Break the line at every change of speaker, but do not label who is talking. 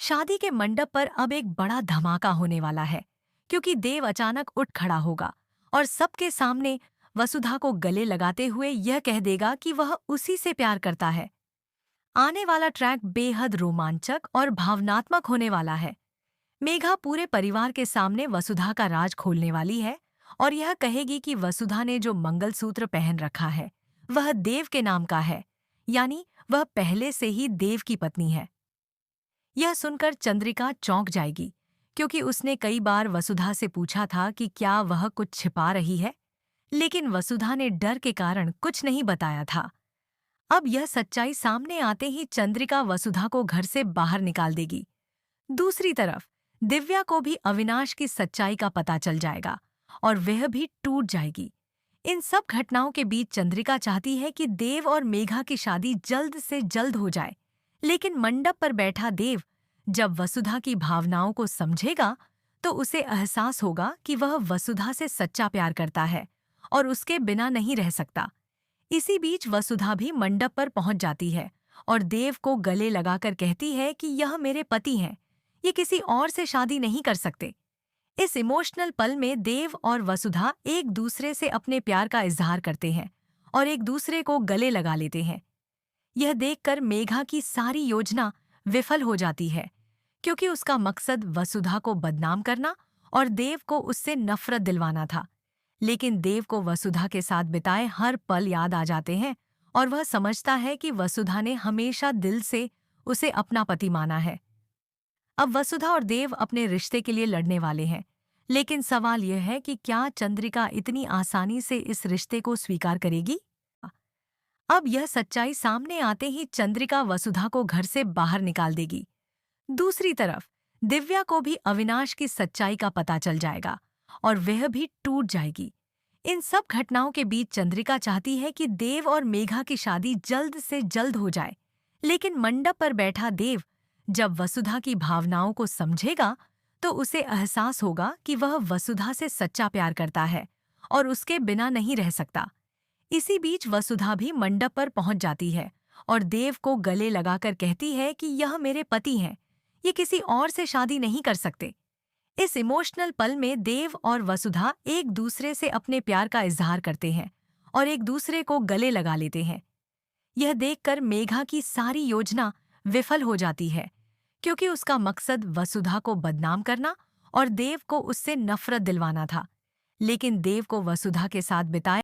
शादी के मंडप पर अब एक बड़ा धमाका होने वाला है, क्योंकि देव अचानक उठ खड़ा होगा और सबके सामने वसुधा को गले लगाते हुए यह कह देगा कि वह उसी से प्यार करता है। आने वाला ट्रैक बेहद रोमांचक और भावनात्मक होने वाला है। मेघा पूरे परिवार के सामने वसुधा का राज खोलने वाली है और यह कहेगी कि वसुधा ने जो मंगलसूत्र पहन रखा है वह देव के नाम का है, यानी वह पहले से ही देव की पत्नी है। यह सुनकर चंद्रिका चौंक जाएगी, क्योंकि उसने कई बार वसुधा से पूछा था कि क्या वह कुछ छिपा रही है, लेकिन वसुधा ने डर के कारण कुछ नहीं बताया था। अब यह सच्चाई सामने आते ही चंद्रिका वसुधा को घर से बाहर निकाल देगी। दूसरी तरफ दिव्या को भी अविनाश की सच्चाई का पता चल जाएगा और वह भी टूट जाएगी। इन सब घटनाओं के बीच चंद्रिका चाहती है कि देव और मेघा की शादी जल्द से जल्द हो जाए, लेकिन मंडप पर बैठा देव जब वसुधा की भावनाओं को समझेगा तो उसे एहसास होगा कि वह वसुधा से सच्चा प्यार करता है और उसके बिना नहीं रह सकता। इसी बीच वसुधा भी मंडप पर पहुंच जाती है और देव को गले लगाकर कहती है कि यह मेरे पति हैं, ये किसी और से शादी नहीं कर सकते। इस इमोशनल पल में देव और वसुधा एक दूसरे से अपने प्यार का इजहार करते हैं और एक दूसरे को गले लगा लेते हैं। यह देखकर मेघा की सारी योजना विफल हो जाती है, क्योंकि उसका मकसद वसुधा को बदनाम करना और देव को उससे नफरत दिलवाना था। लेकिन देव को वसुधा के साथ बिताए हर पल याद आ जाते हैं और वह समझता है कि वसुधा ने हमेशा दिल से उसे अपना पति माना है। अब वसुधा और देव अपने रिश्ते के लिए लड़ने वाले हैं, लेकिन सवाल यह है कि क्या चंद्रिका इतनी आसानी से इस रिश्ते को स्वीकार करेगी? अब यह सच्चाई सामने आते ही चंद्रिका वसुधा को घर से बाहर निकाल देगी। दूसरी तरफ दिव्या को भी अविनाश की सच्चाई का पता चल जाएगा और वह भी टूट जाएगी। इन सब घटनाओं के बीच चंद्रिका चाहती है कि देव और मेघा की शादी जल्द से जल्द हो जाए, लेकिन मंडप पर बैठा देव जब वसुधा की भावनाओं को समझेगा तो उसे एहसास होगा कि वह वसुधा से सच्चा प्यार करता है और उसके बिना नहीं रह सकता। इसी बीच वसुधा भी मंडप पर पहुंच जाती है और देव को गले लगाकर कहती है कि यह मेरे पति हैं, ये किसी और से शादी नहीं कर सकते। इस इमोशनल पल में देव और वसुधा एक दूसरे से अपने प्यार का इजहार करते हैं और एक दूसरे को गले लगा लेते हैं। यह देखकर मेघा की सारी योजना विफल हो जाती है, क्योंकि उसका मकसद वसुधा को बदनाम करना और देव को उससे नफरत दिलवाना था। लेकिन देव को वसुधा के साथ बिताए